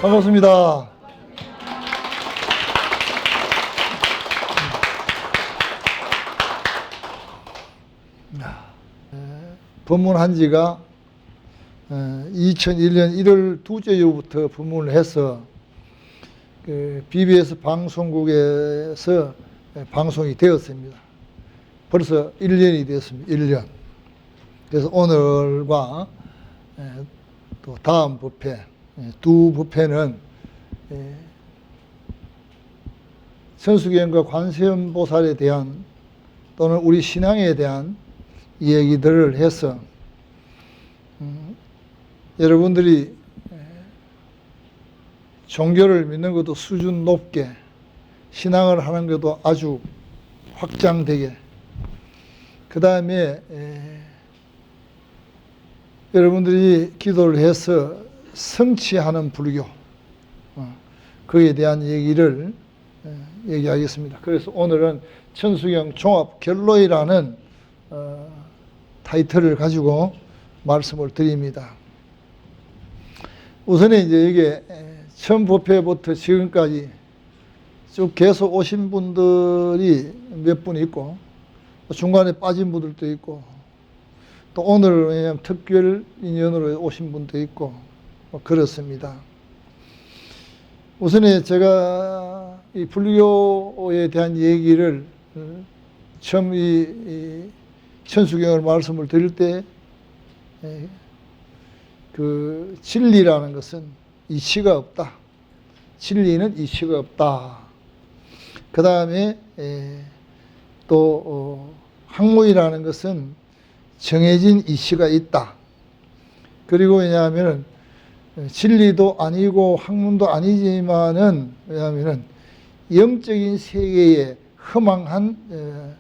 반갑습니다. 법문한 지가 2001년 1월 둘째 주부터 법문을 해서 BBS 방송국에서 방송이 되었습니다. 벌써 1년이 되었습니다. 1년. 그래서 오늘과 또 다음 법회, 두 법회는 천수경과 관세음보살에 대한 또는 우리 신앙에 대한 이야기들을 해서 여러분들이 종교를 믿는 것도 수준 높게, 신앙을 하는 것도 아주 확장되게, 그 다음에 여러분들이 기도를 해서 성취하는 불교, 그에 대한 얘기를 얘기하겠습니다. 그래서 오늘은 천수경 종합 결론이라는 타이틀을 가지고 말씀을 드립니다. 우선에 이제 이게 처음 법회부터 지금까지 쭉 계속 오신 분들이 몇 분 있고, 중간에 빠진 분들도 있고, 또 오늘 왜냐하면 특별 인연으로 오신 분도 있고, 그렇습니다. 우선에 제가 이 불교에 대한 얘기를 처음 이 천수경을 말씀을 드릴 때, 그 진리라는 것은 이치가 없다. 진리는 이치가 없다. 그 다음에 또 학문이라는 것은 정해진 이치가 있다. 그리고 왜냐하면 진리도 아니고 학문도 아니지만은 왜냐하면 영적인 세계에 허망한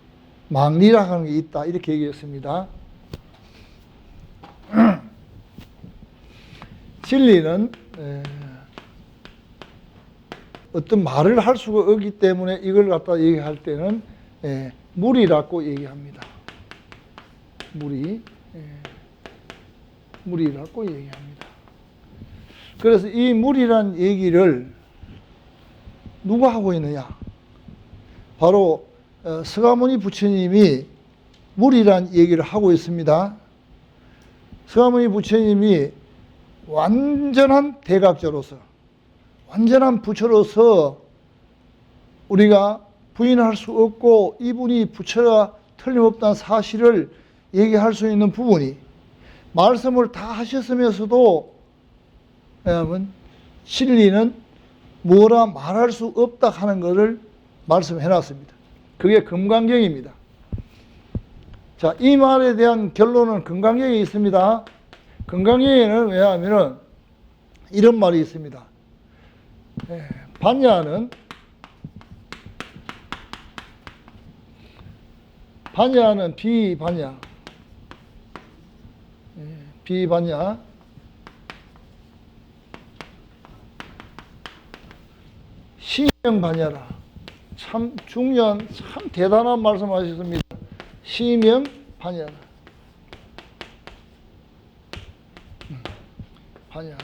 망리라 하는 게 있다. 이렇게 얘기했습니다. 진리는 어떤 말을 할 수가 없기 때문에 이걸 갖다 얘기할 때는 무리라고 얘기합니다. 무리라고 얘기합니다. 그래서 이 무리란 얘기를 누가 하고 있느냐? 바로 서가모니 부처님이 무리란 얘기를 하고 있습니다. 서가모니 부처님이 완전한 대각자로서, 완전한 부처로서 우리가 부인할 수 없고 이분이 부처가 틀림없다는 사실을 얘기할 수 있는 부분이, 말씀을 다 하셨으면서도 왜냐하면 진리는 뭐라 말할 수 없다 하는 것을 말씀해 놨습니다. 그게 금강경입니다. 자, 이 말에 대한 결론은 금강경에 있습니다. 금강경에는 왜냐하면 이런 말이 있습니다. 반야는 비반야, 비반야, 시명반야라. 참 중요한, 참 대단한 말씀 하셨습니다. 시명반야라. 반야라.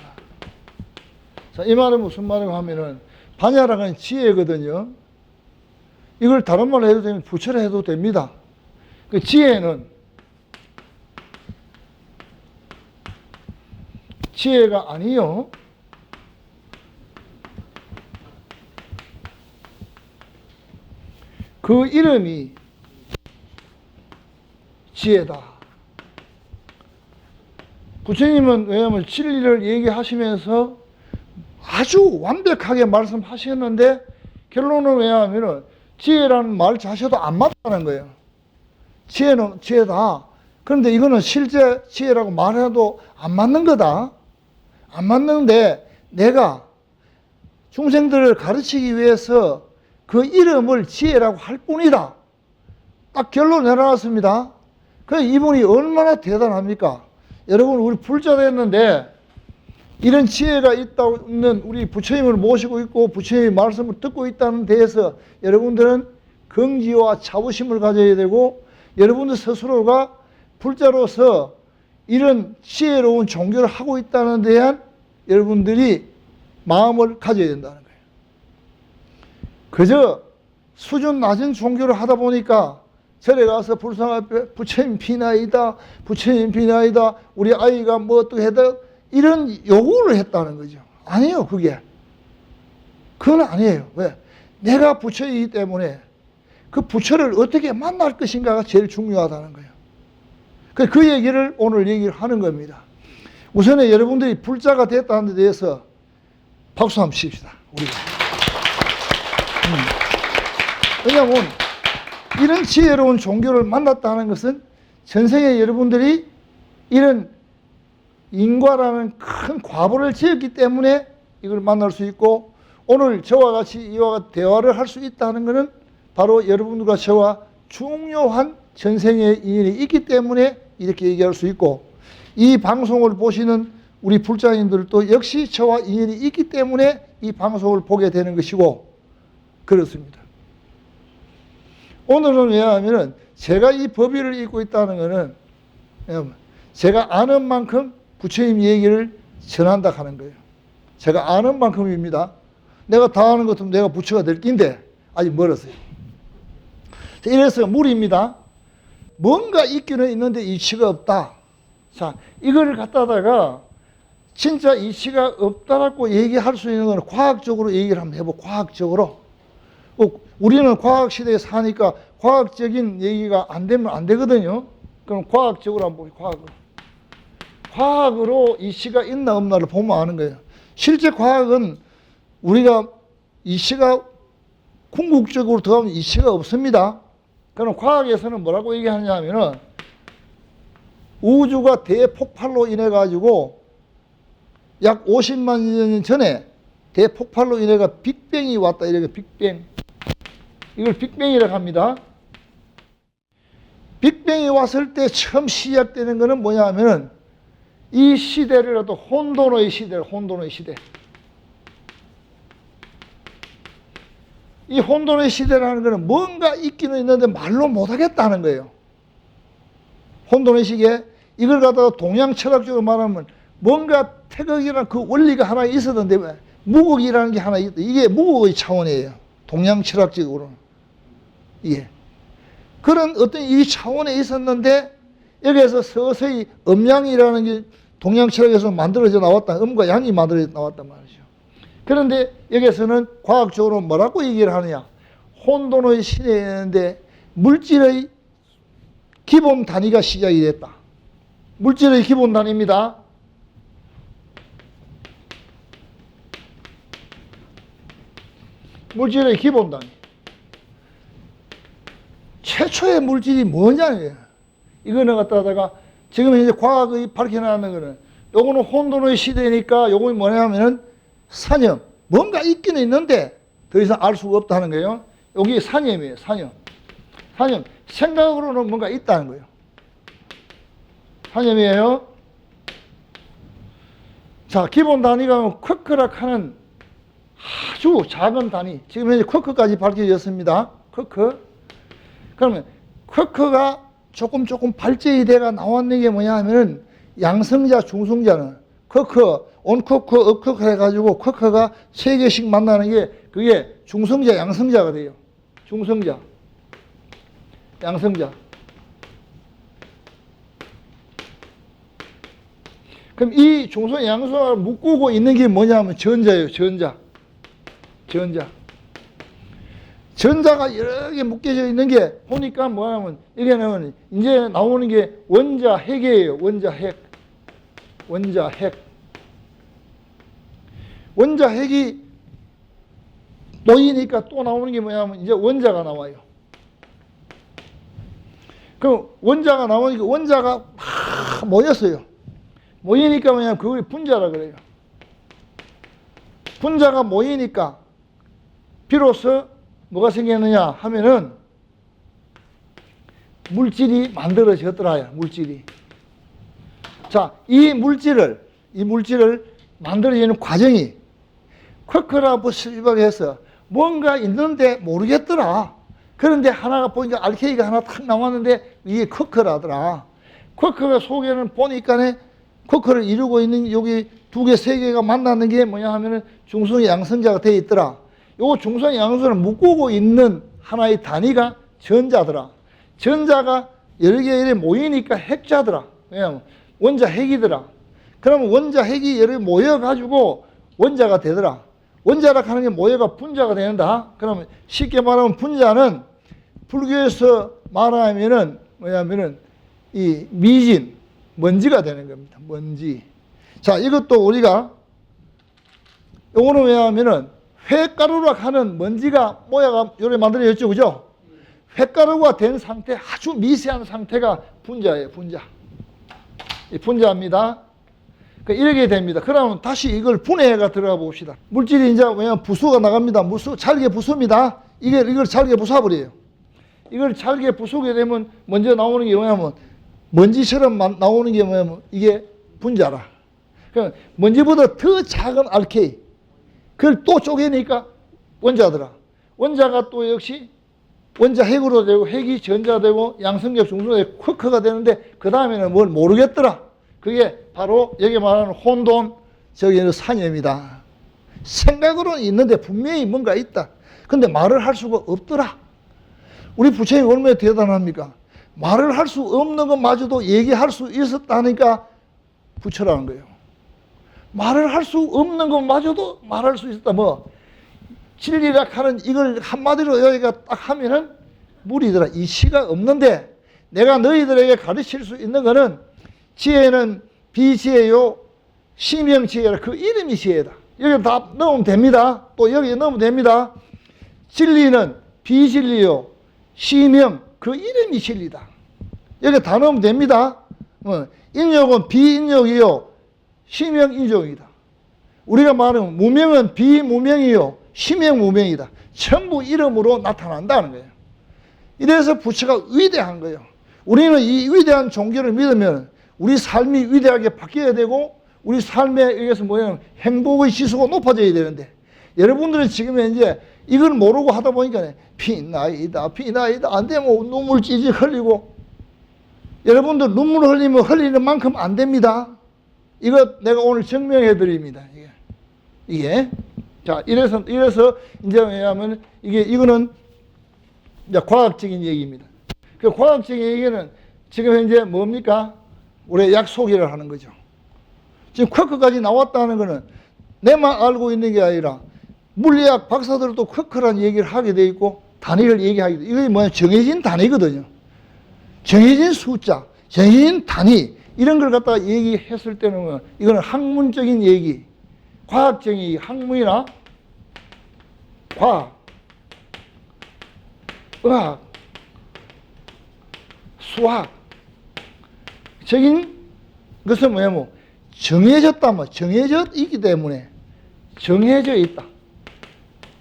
자, 이 말은 무슨 말이냐고 하면은, 반야라는 지혜거든요. 이걸 다른 말로 해도 되면 부처라 해도 됩니다. 그 지혜는, 지혜가 아니요. 그 이름이 지혜다. 부처님은 왜냐하면 진리를 얘기하시면서 아주 완벽하게 말씀하셨는데 결론은 왜냐하면 지혜라는 말 자체도 안 맞다는 거예요. 지혜는 지혜다. 그런데 이거는 실제 지혜라고 말해도 안 맞는 거다. 안 맞는데 내가 중생들을 가르치기 위해서 그 이름을 지혜라고 할 뿐이다. 딱 결론 내려놨습니다. 그래서 이분이 얼마나 대단합니까? 여러분, 우리 불자 됐는데 이런 지혜가 있다는 우리 부처님을 모시고 있고 부처님의 말씀을 듣고 있다는 데에서 여러분들은 긍지와 자부심을 가져야 되고, 여러분들 스스로가 불자로서 이런 지혜로운 종교를 하고 있다는 데한 여러분들이 마음을 가져야 된다는 거예요. 그저 수준 낮은 종교를 하다 보니까 절에 가서 불상 앞에 부처님 비나이다, 부처님 비나이다, 우리 아이가 뭐 어떻게 해다, 이런 요구를 했다는 거죠. 아니에요, 그게. 그건 아니에요. 왜? 내가 부처이기 때문에 그 부처를 어떻게 만날 것인가가 제일 중요하다는 거예요. 그 얘기를 오늘 얘기를 하는 겁니다. 우선에 여러분들이 불자가 됐다는 데 대해서 박수 한번 칩시다. 우리가. 왜냐하면 이런 지혜로운 종교를 만났다는 것은 전생에 여러분들이 이런 인과라는 큰 과보를 지었기 때문에 이걸 만날 수 있고, 오늘 저와 같이 이와 대화를 할 수 있다는 것은 바로 여러분들과 저와 중요한 전생의 인연이 있기 때문에 이렇게 얘기할 수 있고, 이 방송을 보시는 우리 불자님들도 역시 저와 인연이 있기 때문에 이 방송을 보게 되는 것이고 그렇습니다. 오늘은 왜냐하면 제가 이 법의를 읽고 있다는 것은 제가 아는 만큼 부처님 얘기를 전한다 하는 거예요. 제가 아는 만큼입니다. 내가 다 아는 것 같으면 내가 부처가 될 낀데 아직 멀었어요. 이래서 무리입니다. 뭔가 있기는 있는데 이치가 없다. 자, 이거를 갖다다가 진짜 이치가 없다라고 얘기할 수 있는 건 과학적으로 얘기를 한번 해보고, 과학적으로. 우리는 과학시대에 사니까 과학적인 얘기가 안 되면 안 되거든요. 그럼 과학적으로 한번 보죠, 과학으로 이치가 있나 없나를 보면 아는 거예요. 실제 과학은 우리가 이치가 궁극적으로 들어가면 이치가 없습니다. 그럼 과학에서는 뭐라고 얘기하느냐 하면은 우주가 대폭발로 인해 가지고 약 50만 년 전에 대폭발로 인해 가 빅뱅이 왔다. 이렇게 빅뱅. 이걸 빅뱅이라고 합니다. 빅뱅이 왔을 때 처음 시작되는 것은 뭐냐 하면은 이 시대를 갖다 혼돈의 시대를, 혼돈의 시대. 이 혼돈의 시대라는 것은 뭔가 있기는 있는데 말로 못하겠다는 거예요. 혼돈의 시기에 이걸 갖다가 동양 철학적으로 말하면 뭔가 태극이라는 그 원리가 하나 있었는데 왜? 무극이라는 게 하나 있다. 이게 무극의 차원이에요. 동양 철학적으로는. 예. 그런 어떤 이 차원에 있었는데 여기에서 서서히 음양이라는 게 동양 철학에서 만들어져 나왔다. 음과 양이 만들어져 나왔단 말이죠. 그런데 여기에서는 과학적으로 뭐라고 얘기를 하느냐. 혼돈의 시대였는데 물질의 기본 단위가 시작이 됐다. 물질의 기본 단위입니다. 물질의 기본 단위. 최초의 물질이 뭐냐예요. 이거는 갖다가 지금 이제 과학이 밝혀나가는 거는 요거는 혼돈의 시대니까 요거 뭐냐면은 사념. 뭔가 있기는 있는데 더 이상 알 수가 없다는 거예요. 여기 사념이에요. 사념. 사념. 생각으로는 뭔가 있다는 거예요. 사념이에요. 자, 기본 단위가 쿼크락 하는 아주 작은 단위. 지금 이제 쿼크까지 밝혀졌습니다. 쿼크. 그러면 쿼크가 조금 발전이 돼가 나왔는 게 뭐냐 하면은 양성자, 중성자는 쿼크, 온쿼크, 업쿼크 해가지고 쿼크가 3개씩 만나는 게 그게 중성자, 양성자가 돼요. 중성자, 양성자. 그럼 이 중성, 양성을 묶고 있는 게 뭐냐면 전자예요. 전자. 전자. 전자가 여러 개 묶여져 있는 게 보니까 뭐냐면 이게는 이제 나오는 게 원자 핵이에요. 원자 핵. 원자 핵. 원자 핵이 놓이니까 또 나오는 게 뭐냐면 이제 원자가 나와요. 그럼 원자가 나오니까 원자가 막 모였어요. 모이니까 뭐냐면 그걸 분자라 그래요. 분자가 모이니까 비로소 뭐가 생겼느냐 하면은 물질이 만들어졌더라요. 물질이. 자, 이 물질을 만들어지는 과정이 쿼크라고 시작해서 뭔가 있는데 모르겠더라. 그런데 하나가 보니까 알케이가 하나 탁 나왔는데 이게 쿼크라더라. 쿼크가 속에는 보니까 쿼크를 이루고 있는 여기 두 개, 세 개가 만나는 게 뭐냐 하면은 중성의 양성자가 되어 있더라. 요 중성의 양성을 묶고 있는 하나의 단위가 전자더라. 전자가 여러 개 이렇게 모이니까 핵자더라. 왜냐면 원자 핵이더라. 그러면 원자 핵이 여러 개 모여가지고 원자가 되더라. 원자라 하는 게 모여가 분자가 된다. 그러면 쉽게 말하면 분자는 불교에서 말하면은 뭐냐면은 이 미진, 먼지가 되는 겁니다. 먼지. 자, 이것도 우리가 요거는 왜냐하면은 횟가루라 하는 먼지가 모여가 요래 만들어졌죠, 그죠? 횟가루가 된 상태, 아주 미세한 상태가 분자예요, 분자. 이 분자입니다. 그러니까 이렇게 됩니다. 그러면 다시 이걸 분해가 들어가 봅시다. 물질이 이제 왜냐면 부수가 나갑니다. 잘게 부수입니다. 이걸 잘게 부숴버려요. 이걸 잘게 부수게 되면 먼저 나오는 게 뭐냐면 먼지처럼 나오는 게 뭐냐면 이게 분자라. 그러니까 먼지보다 더 작은 알케이. 그걸 또 쪼개니까 원자더라. 원자가 또 역시 원자 핵으로 되고 핵이 전자되고 양성격 중성의 쿼크가 되는데 그 다음에는 뭘 모르겠더라. 그게 바로 여기 말하는 혼돈, 저기는 산염이다. 생각으로는 있는데 분명히 뭔가 있다. 근데 말을 할 수가 없더라. 우리 부처님이 얼마나 대단합니까? 말을 할 수 없는 것마저도 얘기할 수 있었다니까 부처라는 거예요. 말을 할 수 없는 것마저도 말할 수 있었다. 뭐 진리라 하는 이걸 한마디로 여기가 딱 하면은 무리더라. 이치가 없는데 내가 너희들에게 가르칠 수 있는 거는 지혜는 비지혜요, 심형지혜라. 그 이름이 지혜다. 여기 다 넣으면 됩니다. 또 여기 넣으면 됩니다. 진리는 비진리요, 심형, 그 이름이 진리다. 여기 다 넣으면 됩니다. 인욕은 비인욕이요, 심형 인욕이다. 우리가 말하면 무명은 비무명이요, 심형 무명이다. 전부 이름으로 나타난다는 거예요. 이래서 부처가 위대한 거예요. 우리는 이 위대한 종교를 믿으면 우리 삶이 위대하게 바뀌어야 되고 우리 삶에 의해서 뭐냐면 행복의 지수가 높아져야 되는데 여러분들은 지금 이제 이걸 모르고 하다 보니까 피나이다 안 되면 눈물 찌직 흘리고 여러분들 눈물 흘리면 흘리는 만큼 안 됩니다. 이거 내가 오늘 증명해 드립니다. 이게 자 이래서 이제 왜냐하면 이거는 이제 과학적인 얘기입니다. 그 과학적인 얘기는 지금 현재 뭡니까? 우리 약속이라 하는 거죠. 지금 쿼크까지 나왔다는 거는 내만 알고 있는 게 아니라 물리학 박사들도 쿼크라는 얘기를 하게 돼 있고 단위를 얘기하게 돼. 이게 뭐냐? 정해진 단위거든요. 정해진 숫자, 정해진 단위 이런 걸 갖다가 얘기했을 때는 이거는 학문적인 얘기, 과학적인 얘기, 학문이나 과학, 의학, 수학 적인 것은 뭐냐면 정해졌다, 정해져 있기 때문에 정해져 있다.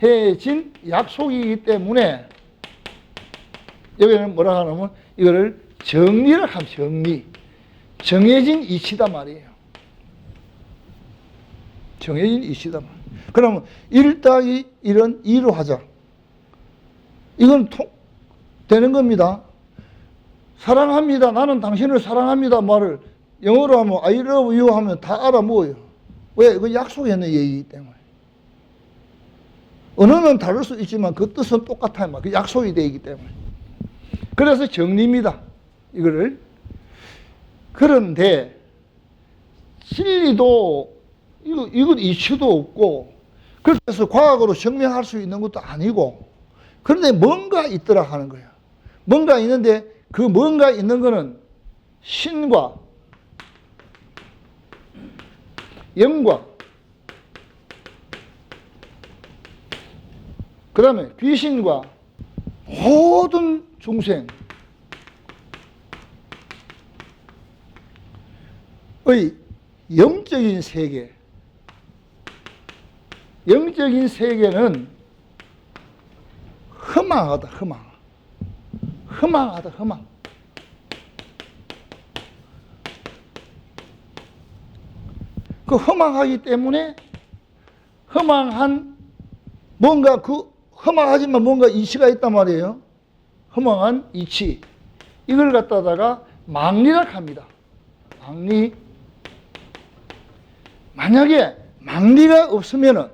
해진 약속이기 때문에 여기는 뭐라 하냐면 이거를 정리라 하면 정리. 정해진 이치다 말이에요. 정해진 이치다 말이에요. 그러면 1 더하기 1은 2로 하자. 이건 되는 겁니다. 사랑합니다. 나는 당신을 사랑합니다. 말을 영어로 하면 I love you 하면 다 알아먹어요. 왜? 그 약속했는 얘기이기 때문에. 언어는 다를 수 있지만 그 뜻은 똑같아요. 그 약속이 되기 때문에. 그래서 정리입니다. 이거를. 그런데 진리도 이건 이치도 없고 그래서 과학으로 증명할 수 있는 것도 아니고 그런데 뭔가 있더라 하는 거예요. 뭔가 있는데 그 뭔가 있는 거는 신과 영과 그 다음에 귀신과 모든 중생의 영적인 세계, 영적인 세계는 허망하다, 허망하다. 그 허망하기 때문에 허망한 뭔가 허망하지만 뭔가 이치가 있단 말이에요. 허망한 이치. 이걸 갖다가 망리라 합니다. 망리. 만약에 망리가 없으면은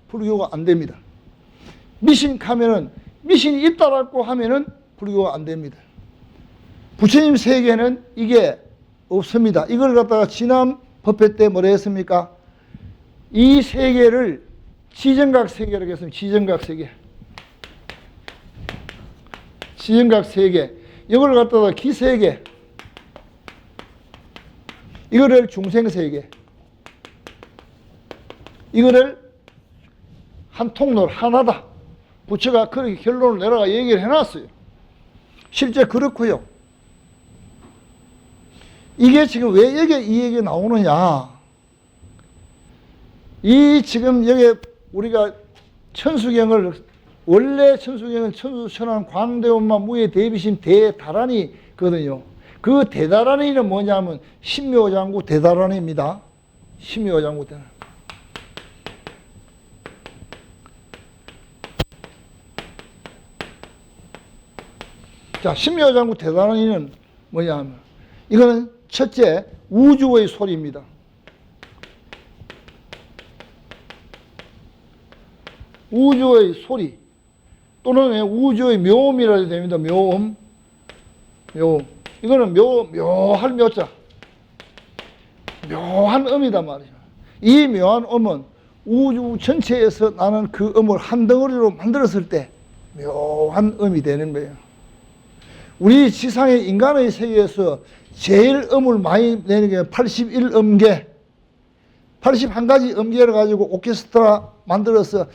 불교가 안 됩니다. 미신 가면은 미신이 있다라고 하면은 불교가 안 됩니다. 부처님 세계는 이게 없습니다. 이걸 갖다가 지난 법회 때 뭐라 했습니까? 이 세계를 지정각 세계라고 했습니다. 지정각 세계. 지정각 세계. 이걸 갖다가 기세계. 이거를 중생세계. 이거를 한 통로를 하나다. 부처가 그렇게 결론을 내려가 얘기를 해놨어요. 실제 그렇고요. 이게 지금 왜 여기 이 얘기 나오느냐. 이 지금 여기 우리가 천수경을 원래 천수경은 천수천왕 광대원만 무예 대비심 대다란이거든요. 그 대다란이는 뭐냐면 신묘장구 대다란이입니다. 신묘장구 대다란이. 자, 신묘장구 대다란이는 뭐냐면 이거는 첫째 우주의 소리입니다. 우주의 소리 또는 우주의 묘음이라 해도 됩니다. 묘음. 묘음. 이거는 묘할 묘자. 묘한 음이단 말이죠. 이 묘한 음은 우주 전체에서 나는 그 음을 한 덩어리로 만들었을 때 묘한 음이 되는 거예요. 우리 지상의 인간의 세계에서 제일 음을 많이 내는 게 81음계, 81가지 음계를 가지고 오케스트라 만들어서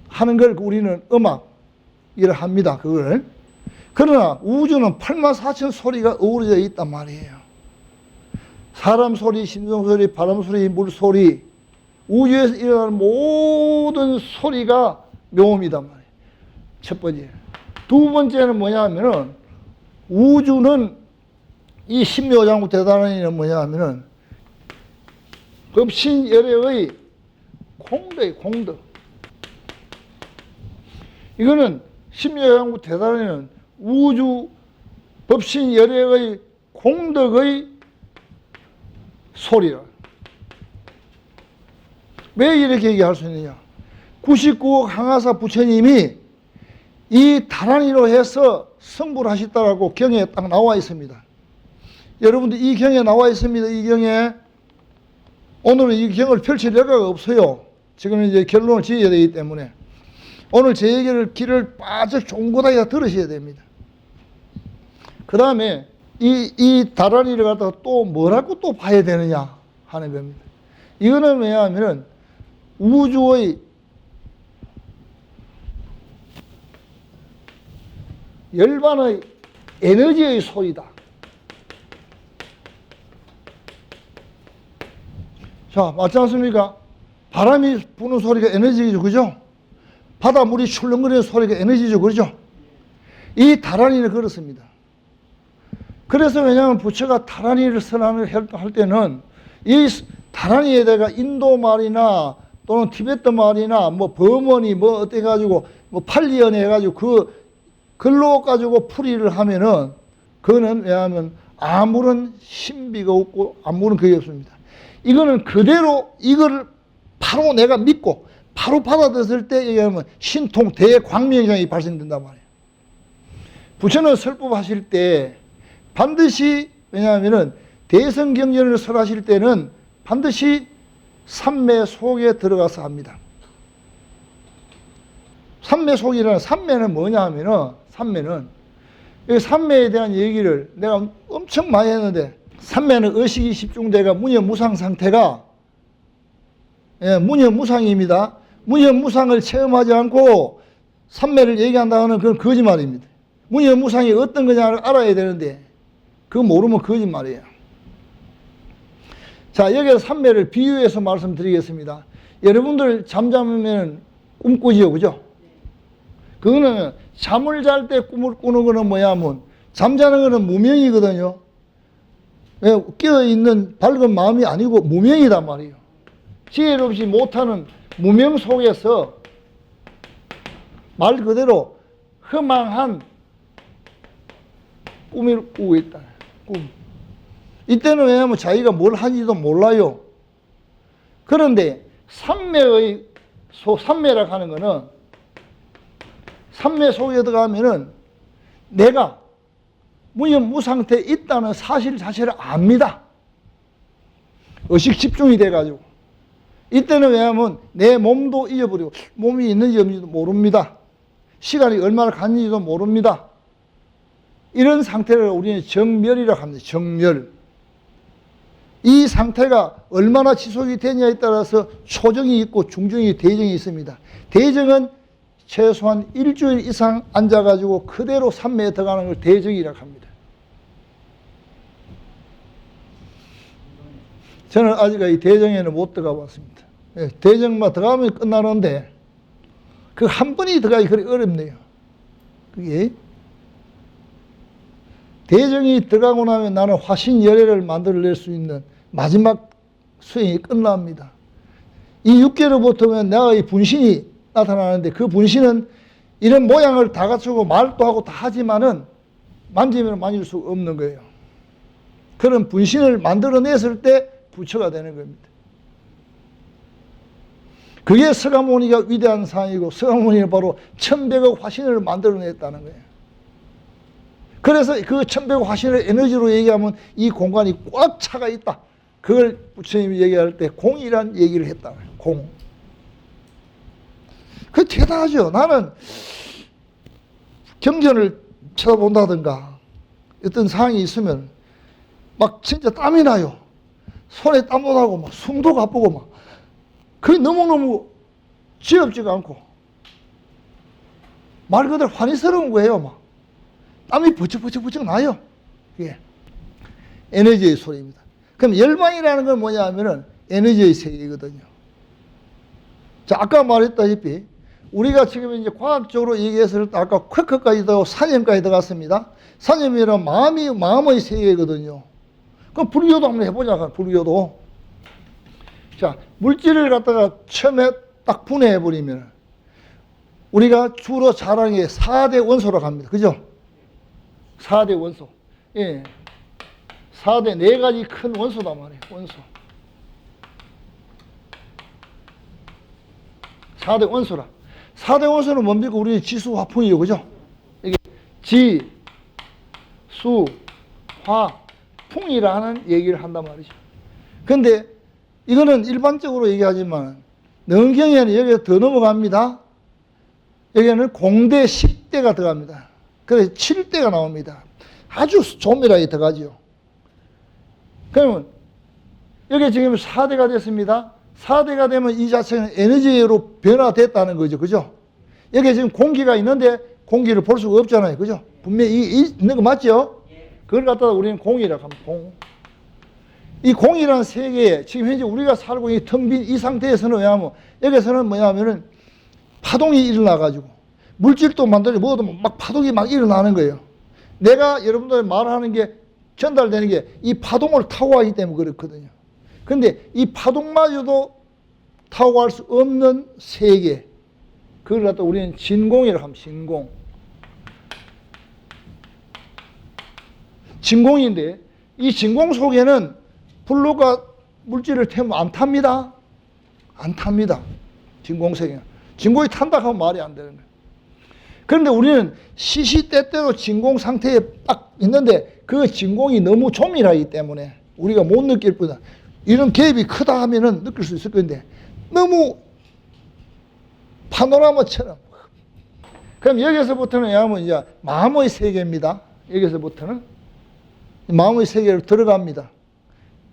하는 걸 우리는 음악이라 합니다. 그걸. 그러나 우주는 84,000 소리가 어우러져 있단 말이에요. 사람 소리, 심성 소리, 바람 소리, 물 소리, 우주에서 일어나는 모든 소리가 묘음이단 말이에요. 첫 번째. 두 번째는 뭐냐면은 우주는 이 신묘장구 대다란이는 뭐냐면은 법신열애의 공덕이 공덕. 이거는 신묘장구 대다란이는 우주 법신열애의 공덕의 소리라. 왜 이렇게 얘기할 수 있느냐? 99억 항아사 부처님이 이 다란이로 해서 성불 하셨다라고 경에 딱 나와 있습니다. 여러분들 이 경에 나와 있습니다. 이 경에. 오늘은 이 경을 펼칠 여가가 없어요. 지금 이제 결론을 지어야 되기 때문에. 오늘 제 얘기를 귀를 빠져 쫑긋하게 들으셔야 됩니다. 그 다음에 이 다란이를 갖다가 또 뭐라고 또 봐야 되느냐 하는 겁니다. 이거는 왜냐하면 우주의 열반의 에너지의 소리다. 자, 맞지 않습니까? 바람이 부는 소리가 에너지죠, 그죠? 바닷물이 출렁거리는 소리가 에너지죠, 그죠? 이 다란이는 그렇습니다. 그래서 왜냐하면 부처가 다란이를 선언을 할 때는 이 다란이에다가 인도 말이나 또는 티베트 말이나 뭐 버머니 뭐 어떻게 가지고 뭐 팔리언 해가지고 그 글로 가지고 풀이를 하면은 그거는 왜냐하면 아무런 신비가 없고 아무런 그게 없습니다. 이거는 그대로 이거를 바로 내가 믿고 바로 받아들였을 때 얘기하면 신통 대광명장이 발생된단 말이에요. 부처는 설법하실 때 반드시 왜냐하면은 대성경전을 설하실 때는 반드시 삼매 속에 들어가서 합니다. 삼매 속이라는 삼매는 뭐냐 하면은 삼매는 이 삼매에 대한 얘기를 내가 엄청 많이 했는데 삼매는 의식이 집중돼가 무념무상 상태가 무념무상입니다. 무념무상을 체험하지 않고 삼매를 얘기한다는 그건 거짓말입니다. 무념무상이 어떤 거냐를 알아야 되는데 그거 모르면 거짓말이에요. 자, 여기서 삼매를 비유해서 말씀드리겠습니다. 여러분들 잠자면 꿈 꾸지요, 그죠? 그거는 잠을 잘 때 꿈을 꾸는 거는 뭐냐면 잠자는 거는 무명이거든요. 깨어있는 밝은 마음이 아니고 무명이단 말이에요. 지혜롭지 못하는 무명 속에서 말 그대로 허망한 꿈을 꾸고 있다. 꿈. 이때는 왜냐하면 자기가 뭘 하는지도 몰라요. 그런데 삼매라고 하는 거는 삼매 속에 들어가면은 내가 무상태에 있다는 사실 자체를 압니다. 의식 집중이 돼가지고. 이때는 왜냐하면 내 몸도 잊어버리고 몸이 있는지 없는지도 모릅니다. 시간이 얼마나 갔는지도 모릅니다. 이런 상태를 우리는 정멸이라고 합니다. 정멸. 이 상태가 얼마나 지속이 되냐에 따라서 초정이 있고 중정이, 대정이 있습니다. 대정은 최소한 일주일 이상 앉아가지고 그대로 삼매에 들어가는 걸 대정이라고 합니다. 저는 아직까지 대정에는 못 들어가 봤습니다. 대정만 들어가면 끝나는데 그 한 번이 들어가기 그리 어렵네요. 그게 대정이 들어가고 나면 나는 화신열애를 만들어낼 수 있는 마지막 수행이 끝납니다. 이 6개월부터는 내가 분신이 나타나는데 그 분신은 이런 모양을 다 갖추고 말도 하고 다 하지만은 만지면 만질 수 없는 거예요. 그런 분신을 만들어냈을 때 부처가 되는 겁니다. 그게 서가모니가 위대한 사항이고 서가모니는 바로 1100억 화신을 만들어냈다는 거예요. 그래서 그 1100억 화신을 에너지로 얘기하면 이 공간이 꽉 차가 있다. 그걸 부처님이 얘기할 때 공이란 얘기를 했다는 거예요. 공. 그 대단하죠. 나는 경전을 쳐다본다든가 어떤 상황이 있으면 막 진짜 땀이 나요. 손에 땀도 나고 막 숨도 가쁘고 막 그게 너무너무 지엽지가 않고 말 그대로 환희스러운 거예요. 막 땀이 버쩍버쩍 나요. 그게 에너지의 소리입니다. 그럼 열방이라는 건 뭐냐 하면은 에너지의 세계거든요. 자, 아까 말했다시피 우리가 지금 이제 과학적으로 얘기했을 때 아까 쾌크까지 들어가고 사념까지 들어갔습니다. 사념이란 마음의 세계거든요. 그럼 불교도 한번 해보자. 불교도. 자, 물질을 갖다가 처음에 딱 분해해버리면 우리가 주로 자랑의 4대 원소라고 합니다. 그죠? 4대 원소. 예. 4대 4가지 큰 원소단 말이에요. 원소. 4대 원소라. 4대 원소는 뭡니까? 우리는 지수, 화풍이요. 그죠? 이게 지, 수, 화, 풍이라는 얘기를 한단 말이죠. 근데 이거는 일반적으로 얘기하지만 능경에는 여기에 더 넘어갑니다. 여기에는 공대 10대가 들어갑니다. 그래서 7대가 나옵니다. 아주 조밀하게 들어가죠. 그러면 여기 지금 4대가 됐습니다. 4대가 되면 이 자체는 에너지로 변화됐다는 거죠. 그죠? 여기 지금 공기가 있는데 공기를 볼 수가 없잖아요. 그죠? 분명히 있는 거 맞죠? 그걸 갖다가 우리는 공이라고 합니다. 공. 이 공이라는 세계에 지금 현재 우리가 살고 있는 텅 빈 이 상태에서는 왜냐하면 여기서는 뭐냐면은 파동이 일어나가지고 물질도 만들고 뭐도 막 파동이 막 일어나는 거예요. 내가 여러분들 말하는 게 전달되는 게 이 파동을 타고 가기 때문에 그렇거든요. 근데 이 파동마저도 타고 갈 수 없는 세계. 그걸 갖다 우리는 진공이라고 합니다. 진공. 진공인데 이 진공 속에는 블루가 물질을 태우면 안 탑니다. 안 탑니다. 진공세계는. 진공이 탄다 하면 말이 안 되는 거예요. 그런데 우리는 시시때때로 진공 상태에 딱 있는데 그 진공이 너무 조밀하기 때문에 우리가 못 느낄 뿐이다. 이런 갭이 크다 하면은 느낄 수 있을 건데 너무 파노라마처럼. 그럼 여기서부터는 뭐냐면 이제 마음의 세계입니다. 여기서부터는 마음의 세계로 들어갑니다.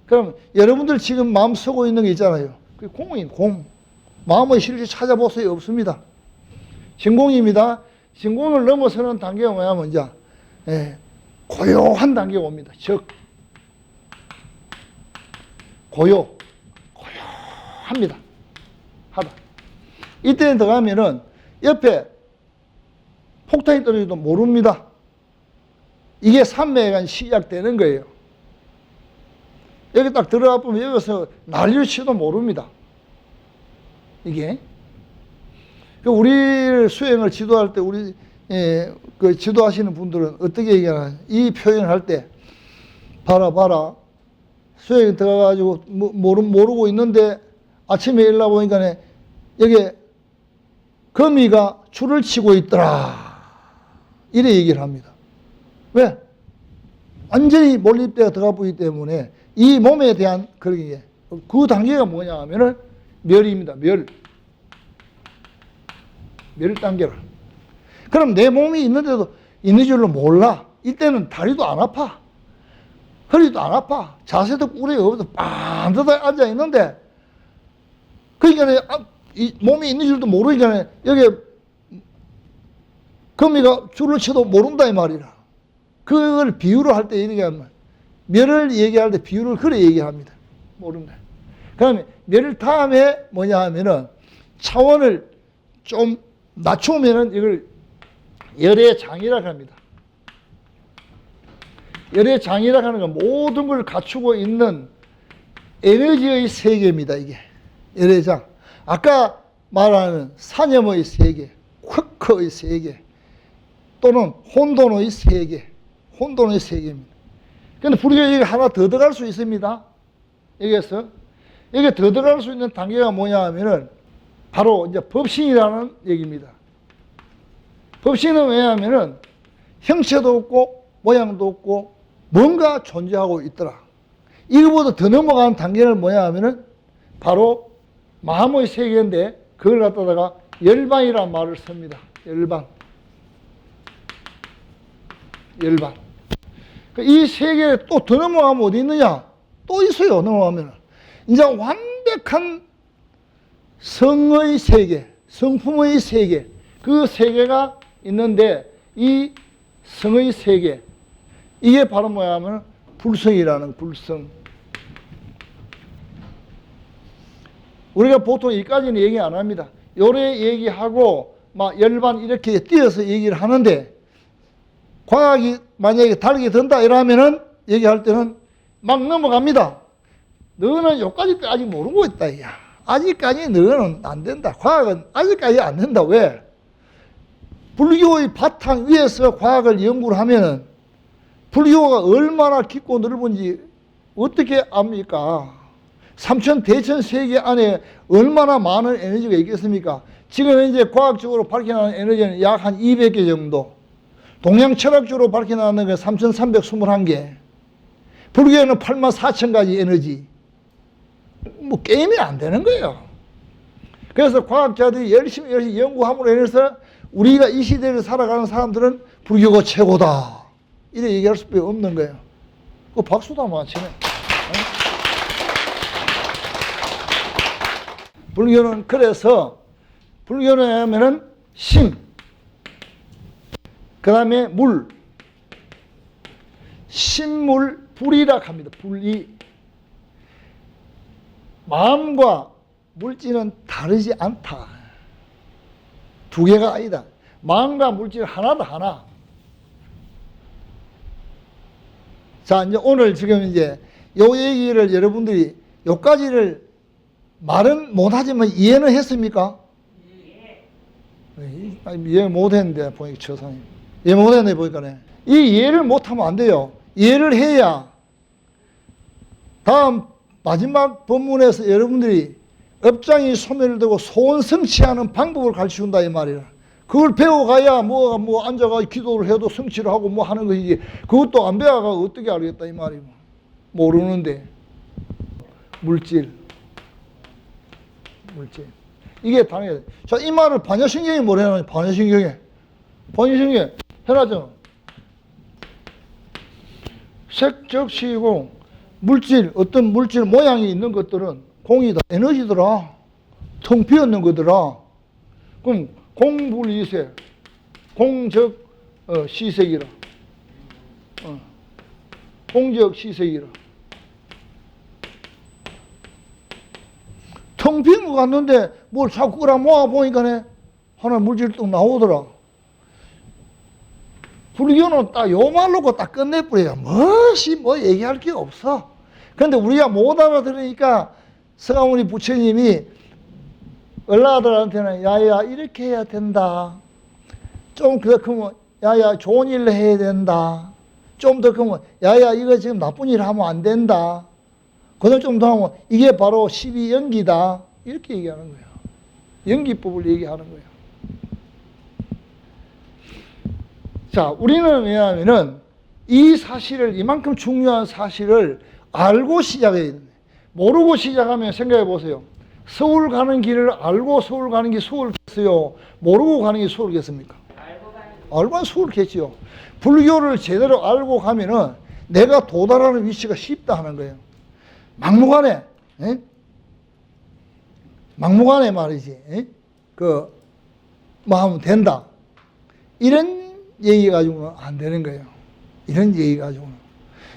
그럼 여러분들 지금 마음 쓰고 있는 게 있잖아요. 그게 공인, 공. 마음의 실체 찾아보세요. 없습니다. 진공입니다. 진공을 넘어서는 단계가 뭐냐면 이제 고요한 단계가 옵니다. 즉 고요합니다. 하다. 이때 들어가면은 옆에 폭탄이 떨어져도 모릅니다. 이게 삼매가 시작되는 거예요. 여기 딱 들어가 보면 여기서 난리를 치도 모릅니다. 이게. 우리 수행을 지도할 때 우리 그 지도하시는 분들은 어떻게 얘기하나 이 표현을 할 때 봐라 수행에 들어가가지고 모르고 있는데 아침에 일어나 보니까 여기 거미가 줄을 치고 있더라. 이래 얘기를 합니다. 왜? 완전히 몰입대가 들어가 보기 때문에 이 몸에 대한 그 단계가 뭐냐 하면은 멸입니다. 멸 단계를. 그럼 내 몸이 있는데도 있는 줄로 몰라. 이때는 다리도 안 아파. 허리도 안 아파. 자세도 꿀이 없어. 반듯하게 앉아 있는데, 그러니까 이 몸이 있는 줄도 모르니까 여기 거미가 줄을 쳐도 모른다 이 말이라. 그걸 비유로 할 때 이렇게 하면, 멸을 얘기할 때 비유를 그래 얘기합니다. 모른다. 그다음에 멸 다음에 뭐냐 하면은 차원을 좀 낮추면은 이걸 열의 장이라고 합니다. 열의 장이라고 하는 건 모든 걸 갖추고 있는 에너지의 세계입니다. 이게 열의 장. 아까 말하는 사념의 세계, 쿼크의 세계, 또는 혼돈의 세계, 혼돈의 세계입니다. 그런데 불교에 여기 하나 더 들어갈 수 있습니다. 여기에서 여기 더 들어갈 수 있는 단계가 뭐냐 하면은 바로 이제 법신이라는 얘기입니다. 법신은 왜냐하면은 형체도 없고 모양도 없고 뭔가 존재하고 있더라. 이거보다 더 넘어가는 단계는 뭐냐 하면은 바로 마음의 세계인데 그걸 갖다가 열반이라는 말을 씁니다. 열반. 열반. 이 세계에 또 더 넘어가면 어디 있느냐? 또 있어요. 넘어가면 이제 완벽한 성의 세계, 성품의 세계, 그 세계가 있는데 이 성의 세계, 이게 바로 뭐야 하면 불성이라는 불성. 우리가 보통 이까지는 얘기 안 합니다. 요래 얘기하고 막 열반 이렇게 띄어서 얘기를 하는데, 과학이 만약에 다르게 든다 이러면은 얘기할 때는 막 넘어갑니다. 너는 요까지 아직 모르고 있다. 야, 아직까지 너는 안 된다. 과학은 아직까지 안 된다. 왜? 불교의 바탕 위에서 과학을 연구를 하면은 불교가 얼마나 깊고 넓은지 어떻게 압니까? 삼천 대천 세계 안에 얼마나 많은 에너지가 있겠습니까? 지금 이제 과학적으로 밝혀나는 에너지는 약 한 200개 정도. 동양 철학적으로 밝혀나는 게 3,321개. 불교에는 84,000가지 에너지. 뭐 게임이 안 되는 거예요. 그래서 과학자들이 열심히 연구함으로 인해서 우리가 이 시대를 살아가는 사람들은 불교가 최고다. 이래 얘기할 수밖에 없는 거예요. 그 박수도 한번 치네. 불교는 그래서 불교는 하면은 심, 그 다음에 물, 심물, 불이라 합니다. 불이. 마음과 물질은 다르지 않다. 두 개가 아니다. 마음과 물질 하나다, 하나. 자, 이제 오늘 지금 이제 요 얘기를 여러분들이 요까지를 말은 못하지만 이해는 했습니까? 이해 못했는데, 보니까 처사님. 이해 못했네, 보니까네. 이 이해를 못하면 안 돼요. 이해를 해야 다음 마지막 본문에서 여러분들이 업장이 소멸되고 소원 성취하는 방법을 가르쳐준다, 이 말이야. 그걸 배워가야 뭐 앉아가 기도를 해도 성취를 하고 뭐 하는 것이지. 그것도 안 배워가 어떻게 알겠다, 이 말이고. 모르는데. 물질. 이게 당연히. 자, 이 말을 반야신경이 뭐라 해놨냐? 반야신경이 해놨잖아. 색적시고 물질, 어떤 물질 모양이 있는 것들은 공이다, 에너지더라. 텅 비었는 거더라. 그럼 공불이색, 공적 시색이라. 공적 시색이라. 텅 빈 것 같는데 뭘 자꾸 끌어 모아 보니까 하나 물질 뚝 나오더라. 불교는 딱 요 말로고 딱 끝내버려요. 뭐 얘기할 게 없어. 그런데 우리가 못 알아들으니까 서가모니 부처님이 얼라들한테는 야야 이렇게 해야 된다. 좀 더 크면 야야 좋은 일을 해야 된다. 좀 더 크면 야야 이거 지금 나쁜 일 하면 안 된다. 그다음 좀 더 하면 이게 바로 12연기다. 이렇게 얘기하는 거예요. 연기법을 얘기하는 거예요. 자, 우리는 왜냐하면은 이 사실을, 이만큼 중요한 사실을 알고 시작해야 됩니다. 모르고 시작하면 생각해 보세요. 서울 가는 길을 알고 서울 가는 게 수월겠어요? 모르고 가는 게 수월겠습니까? 알고 가면 수월겠지요. 불교를 제대로 알고 가면은 내가 도달하는 위치가 쉽다 하는 거예요. 막무가내, 막무가내 말이지. 뭐 하면 된다. 이런 얘기 가지고는 안 되는 거예요. 이런 얘기 가지고는.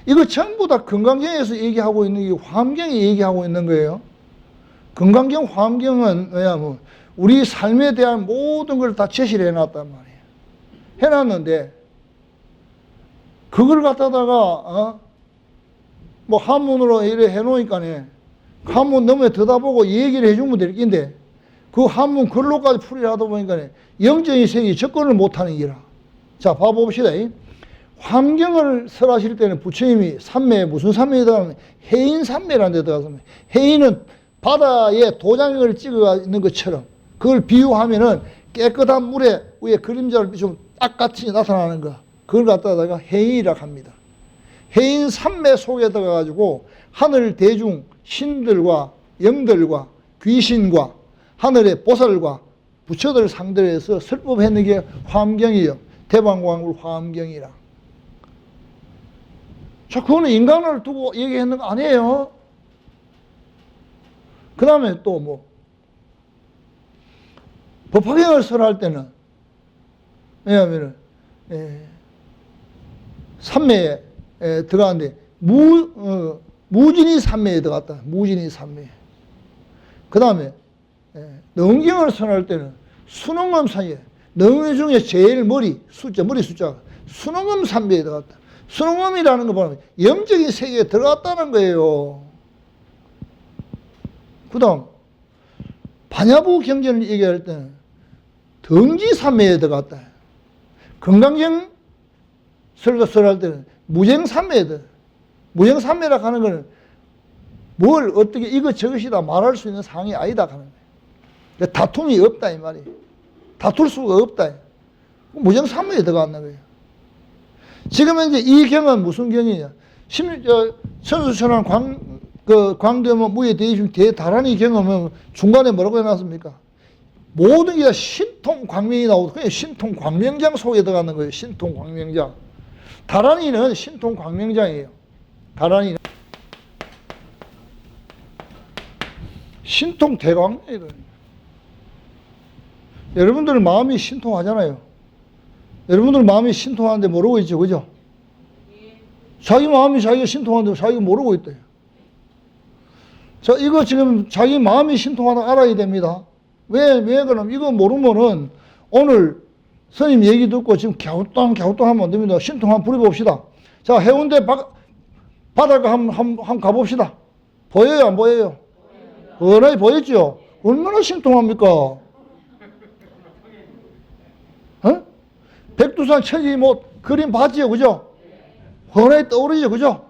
이거 전부 다 금강경에서 얘기하고 있는 게 화엄경이 얘기하고 있는 거예요. 금강경, 화엄경은 왜냐하면 우리 삶에 대한 모든 걸 다 제시를 해놨단 말이에요. 해놨는데 그걸 갖다다가 뭐 한문으로 이래 해놓으니까네 한문 너머에 들여다보고 얘기를 해주면 될 낀데 그 한문 글로까지 풀이를 하다 보니까 영적인 세계에 접근을 못하는 기라. 자, 봐봅시다. 화엄경을 설하실 때는 부처님이 산매에 무슨 산매에 들어가면 해인산매라는 데 들어가서 해인은 바다에 도장을 찍어 있는 것처럼 그걸 비유하면은 깨끗한 물에 위에 그림자를 비추면 딱 같이 나타나는 거. 그걸 갖다가 해인이라고 합니다. 해인 산매 속에 들어가가지고 하늘 대중 신들과 영들과 귀신과 하늘의 보살과 부처들 상대로 해서 설법했는 게 화엄경이에요. 대방광불 화엄경이라. 자, 그거는 인간을 두고 얘기했는 거 아니에요. 그 다음에 또 뭐, 법화경을 설할 때는, 왜냐하면, 산매에 들어가는데, 무진이 산매에 들어갔다. 무진이 산매. 그 다음에, 능경을 설할 때는 순응엄 산매. 능경 중에 제일 머리 숫자, 순응엄 산매에 들어갔다. 순응엄이라는 거 보면 영적인 세계에 들어갔다는 거예요. 그 다음, 반야부 경전을 얘기할 때는 덩지산매에 들어갔다. 금강경 설할 때는 무쟁산매에 들어갔다. 무쟁산매라고 하는 거는 뭘 어떻게 이것저것이다 말할 수 있는 상황이 아니다 하는 거예요. 다툼이 없다 이 말이에요. 다툴 수가 없다. 무쟁산매에 들어갔는 거예요. 지금 이제 이 경은 무슨 경이냐? 천수천왕 광대모 무예 대입심 대다란이 경험은 중간에 뭐라고 해놨습니까? 모든 게 다 신통광명이 나오고 그냥 신통광명장 속에 들어가는 거예요. 신통광명장. 다란이는 신통광명장이에요. 다란이는 신통대광명이에요. 여러분들 마음이 신통하잖아요. 여러분들 마음이 신통하는데 모르고 있죠, 그죠? 자기 마음이 자기가 신통하는데 자기가 모르고 있대요. 자, 이거 지금 자기 마음이 신통하다 알아야 됩니다. 왜 그럼 이거 모르면은 오늘 스님 얘기 듣고 지금 갸우뚱하면 안 됩니다. 신통 한번 부려봅시다. 자, 해운대 바닷가 한번 가봅시다. 보여요, 안 보여요? 뻔하게 보였죠? 얼마나 신통합니까? 어? 백두산 천지 뭐 그림 봤지요, 그죠? 뻔하게 떠오르죠, 그죠?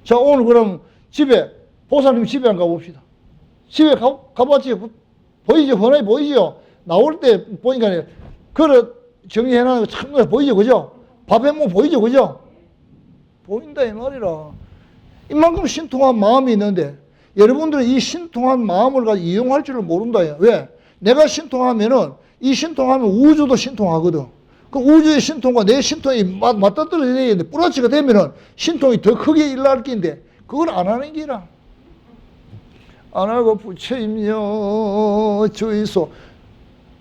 자, 오늘 그럼 집에, 보살님 집에 한번 가봅시다. 집에 가봤지요? 보이죠? 뻔하게 보이죠? 나올 때 보니까 그릇 정리해놓은 거 참 보이죠, 그죠? 밥해 먹고 보이죠, 그죠? 보인다 이 말이라. 이만큼 신통한 마음이 있는데 여러분들은 이 신통한 마음을 가지고 이용할 줄을 모른다. 왜? 내가 신통하면은 이 신통하면 우주도 신통하거든. 그 우주의 신통과 내 신통이 맞닥뜨려야 되는데 뿌라치가 되면은 신통이 더 크게 일어날 긴데 그걸 안 하는 기라. 안 하고 부처님여 주의소.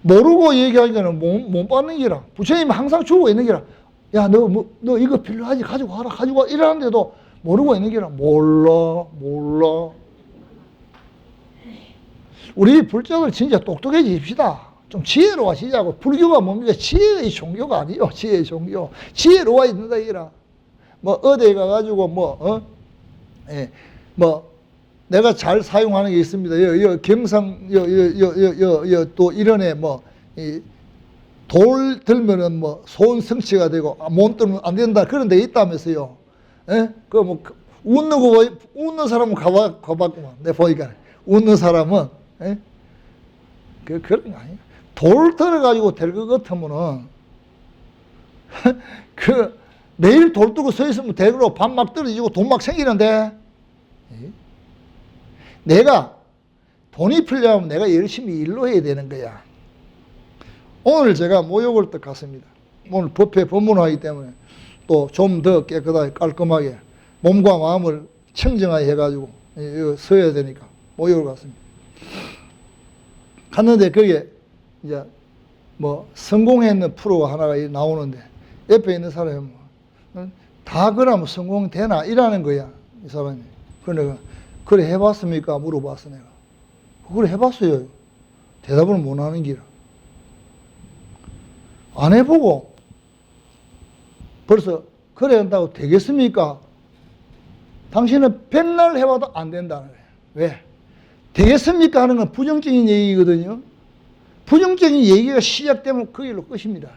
모르고 얘기하니까는 못 받는 기라. 부처님이 항상 주고 있는 기라. 야, 너 이거 필요하지? 가지고 와라, 가지고 와. 이러는데도 모르고 있는 기라. 몰라. 우리 불자들 진짜 똑똑해지십시다. 좀 지혜로워지자고. 불교가 뭡니까? 지혜의 종교가 아니요. 지혜의 종교. 지혜로워 있는다, 이라. 뭐, 어디에 가가지고, 내가 잘 사용하는 게 있습니다. 경상, 또 이런에 돌 들면은 소원 성취가 되고, 못 들면 안 된다. 그런 데 있다면서요. 웃는 사람은 가봤구만. 내가 보니까. 웃는 사람은. 예? 그런 거 아니에요. 돌 들어가지고 될 것 같으면은, 매일 돌 들고 서 있으면 대로 밥 막 떨어지고 돈 막 생기는데, 예? 내가 돈이 필요하면 내가 열심히 일로 해야 되는 거야. 오늘 제가 모욕을 또 갔습니다. 오늘 법회 법문하기 때문에 또 좀 더 깨끗하게 깔끔하게 몸과 마음을 청정하게 해가지고 서야 되니까 모욕을 갔습니다. 갔는데 거기에 이제 뭐 성공했는 프로가 하나가 나오는데 옆에 있는 사람이 뭐 다 그러면 성공되나 이라는 거야 이 사람이. 그러니까 그래 해봤습니까 물어봤어 내가. 그래 해봤어요. 대답을 못 하는 기라. 안 해보고 벌써 그래 한다고 되겠습니까? 당신은 백날 해봐도 안 된다는 거예요. 왜? 되겠습니까? 하는 건 부정적인 얘기거든요. 부정적인 얘기가 시작되면 그 일로 끝입니다.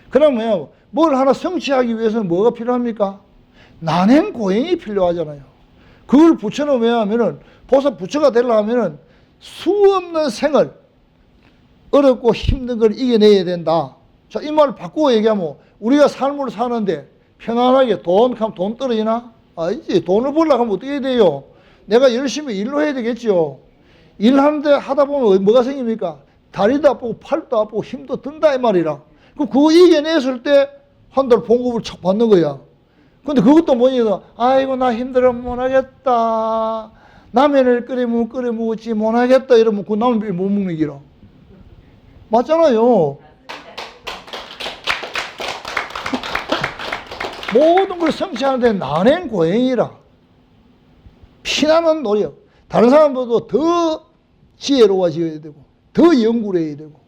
그러면 뭘 하나 성취하기 위해서는 뭐가 필요합니까? 난행 고행이 필요하잖아요. 그걸 부처는 왜 하면은 보사 부처가 되려면은 수없는 생을 어렵고 힘든 걸 이겨내야 된다. 자, 이 말을 바꾸고 얘기하면 우리가 삶을 사는데 편안하게 돈 떨어지나? 아니지. 돈을 벌려고 하면 어떻게 해야 돼요? 내가 열심히 일로 해야 되겠죠. 일하는데 하다 보면 뭐가 생깁니까? 다리도 아프고 팔도 아프고 힘도 든다 이 말이라. 그거 이겨냈을 때 한 달 봉급을 척 받는 거야. 근데 그것도 뭐냐? 아이고 나 힘들어 못하겠다. 라면을 끓여 먹었지 못하겠다 이러면 그 라면 못 먹는 기라. 맞잖아요. 모든 걸 성취하는데 난행 고행이라. 피나는 노력. 다른 사람보다 더 지혜로워져야 되고 더 연구를 해야 되고.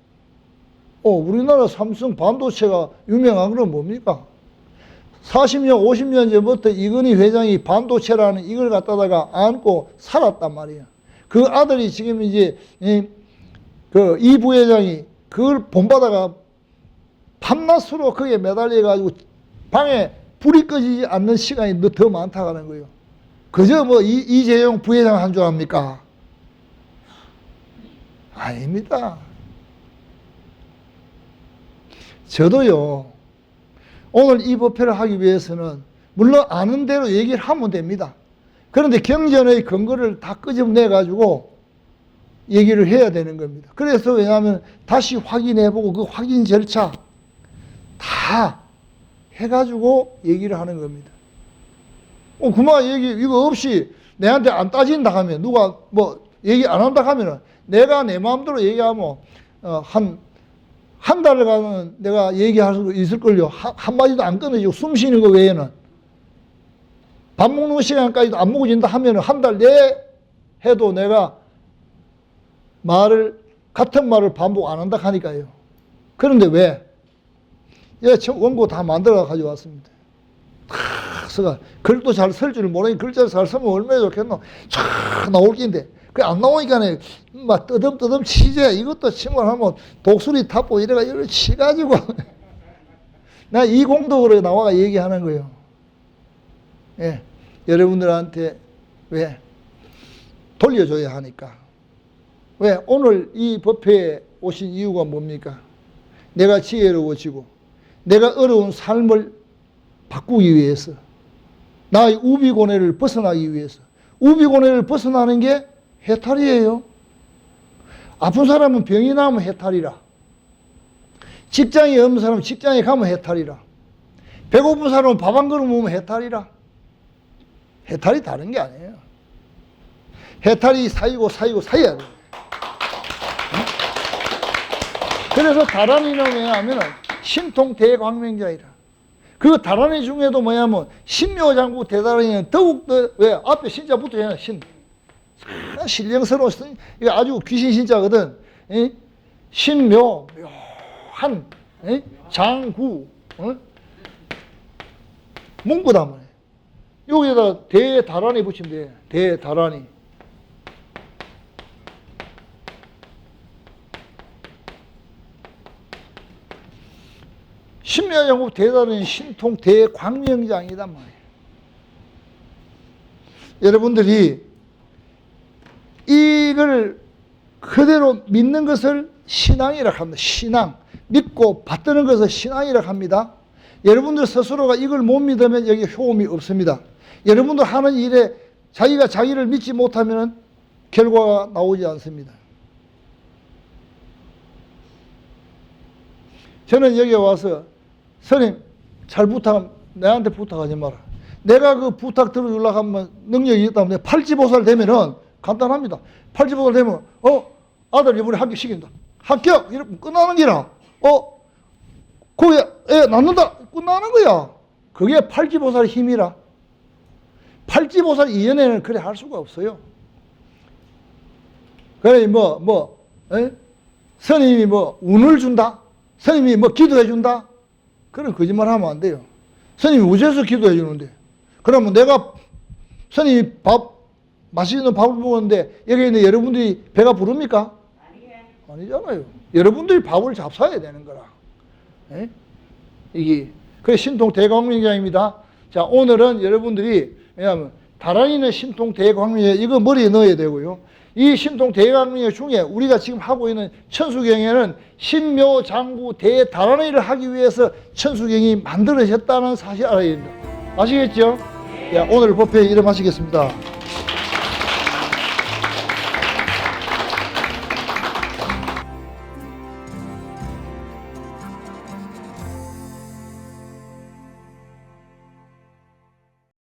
우리나라 삼성 반도체가 유명한 건 뭡니까? 40년, 50년 전부터 이건희 회장이 반도체라는 이걸 갖다가 안고 살았단 말이야. 그 아들이 지금 이제 이 부회장이 그걸 본받아가 밤낮으로 거기에 매달려가지고 방에 불이 꺼지지 않는 시간이 더 많다는 거예요. 그저 뭐 이재용 부회장 한 줄 압니까? 아닙니다. 저도요, 오늘 이 법회를 하기 위해서는 물론 아는 대로 얘기를 하면 됩니다. 그런데 경전의 근거를 다 끄집어내가지고 얘기를 해야 되는 겁니다. 그래서 왜냐하면 다시 확인해보고 그 확인 절차 다 해가지고 얘기를 하는 겁니다. 그만 이거 없이 내한테 안 따진다 하면 누가 뭐 얘기 안 한다 하면은 내가 내 마음대로 얘기하면 한 달간은 내가 얘기할 수 있을걸요. 한마디도 안 끊어지고 숨 쉬는 거 외에는. 밥 먹는 시간까지도 안 먹어진다 하면은 한 달 내에 해도 내가 같은 말을 반복 안 한다 하니까요. 그런데 왜? 원고 다 만들어 가져왔습니다. 써가 글도 잘 쓸 줄 모르니 글자를 잘 쓰면 얼마나 좋겠노. 쫙 나올 긴데. 안 나오니까 막 뜨듬뜨듬 치재. 이것도 치면 하면 독수리 타고 이래가 치가지고. 나 이 공덕으로 나와가 얘기하는 거예요. 예. 여러분들한테 왜? 돌려줘야 하니까. 왜? 오늘 이 법회에 오신 이유가 뭡니까? 내가 지혜로워지고 내가 어려운 삶을 바꾸기 위해서 나의 우비고뇌를 벗어나기 위해서. 우비고뇌를 벗어나는 게 해탈이에요. 아픈 사람은 병이 나면 해탈이라. 직장이 없는 사람은 직장에 가면 해탈이라. 배고픈 사람은 밥 한 그릇 먹으면 해탈이라. 해탈이 다른 게 아니에요. 해탈이 사여야 돼요. 그래서 다란이는 왜냐하면 신통대광명자이라. 그 다란이 중에도 뭐냐면 신묘장구 대다란이는 더욱더 왜? 앞에 신자 붙어있잖아요. 신령스러운 이거 아주 귀신 신자거든. 신묘 묘한 장구 문구다만 여기에다 대다란이 붙이면 돼. 대다란이. 신묘장구 대다란이 신통 대광명장이단 말이에요. 여러분들이 이걸 그대로 믿는 것을 신앙이라 합니다. 신앙. 믿고 받드는 것을 신앙이라 합니다. 여러분들 스스로가 이걸 못 믿으면 여기 효험이 없습니다. 여러분들 하는 일에 자기가 자기를 믿지 못하면 결과가 나오지 않습니다. 저는 여기 와서 스님 잘 부탁하면 내한테 부탁하지 마라. 내가 그 부탁 들어주려고 하면 능력이 있다면 팔지보살 되면은 간단합니다. 팔지보살 되면 아들 이번에 합격시킨다. 합격! 이러면 끝나는 기라. 거기 애 낳는다. 끝나는 거야. 그게 팔지보살의 힘이라. 팔지보살 이전에는 그래 할 수가 없어요. 그래 스님이 운을 준다. 스님이 기도해 준다. 그런 거짓말 하면 안 돼요. 스님이 우주에서 기도해 주는데 그러면 내가 스님이 맛있는 밥을 먹었는데 여기 있는 여러분들이 배가 부릅니까? 아니잖아요. 여러분들이 밥을 잡숴야 되는 거라. 에? 이게 그게 신통 대광명장입니다. 자, 오늘은 여러분들이 왜냐하면 다란이는 신통 대광명 이거 머리에 넣어야 되고요. 이 신통 대광명 중에 우리가 지금 하고 있는 천수경에는 신묘장구 대다란이를 하기 위해서 천수경이 만들어졌다는 사실 알아야 됩니다. 아시겠죠? 야, 오늘 법회 이래 마치겠습니다.